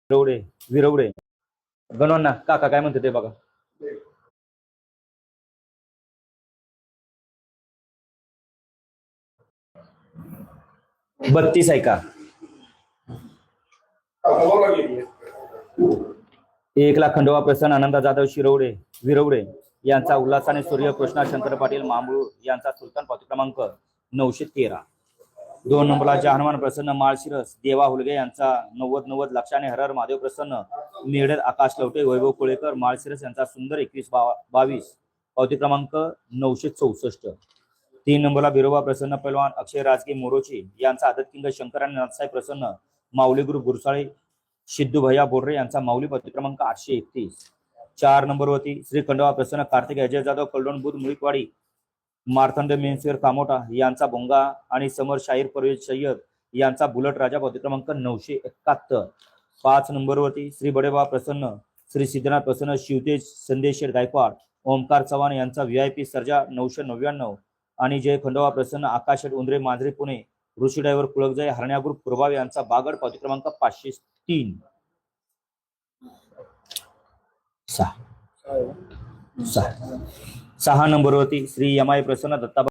विरवडे विरवडे गणवांना काका काय म्हणते ते बघा. 32 आहे का? 1 लाख खंडोबा प्रसन्न आनंदा जाधव शिरवडे विरवडे यांचा उल्हासाने सूर्य कृष्णा शंकर पाटील मांबळू यांचा सुलतान पावती क्रमांक 913. 2 नंबरला जहानमान प्रसन्न माळशिरस देवा हुलगे यांचा 90 लक्षाने हरहर महादेव प्रसन्न निर्णय आकाश लवटे वैभव कोळेकर माळशिरस यांचा सुंदर 21-22 पावती क्रमांक 964. 3 नंबरला बिरोबा प्रसन्न पैलवान अक्षय राजगे मोरोची यांचा आदत किंग शंकर आणि नाथसाहेब प्रसन्न माऊली गुरु गुरसाळे सिद्धू भैया बोर्रे यांचा माऊली पावती क्रमांक 831. 4 नंबरवरती श्री खंडोबा प्रसन्न कार्तिक अजय जाधव कलडोन बुध मुळीकवाडी मार्थंड मेनसेर कामोटा यांचा भोंगा आणि समर शाहीर परवेज सय्यद यांचा बुलट राजा पावती क्रमांक 971. 5 नंबरवरती श्री बडेबा प्रसन्न श्री सिद्धनाथ प्रसन्न शिवतेज संदेशेर गायकवाड ओमकार चव्हाण यांचा VIP सर्जा 999 आणि जय खंडोबा प्रसन्न आकाश उंदरे मांजरे पुणे ऋषी ड्रायव्हर कुळकजय हरण्या ग्रुप पुरबावे यांचा बागड पावती क्रमांक 503. 6 नंबरवरती श्री यमाई प्रसन्न दत्ता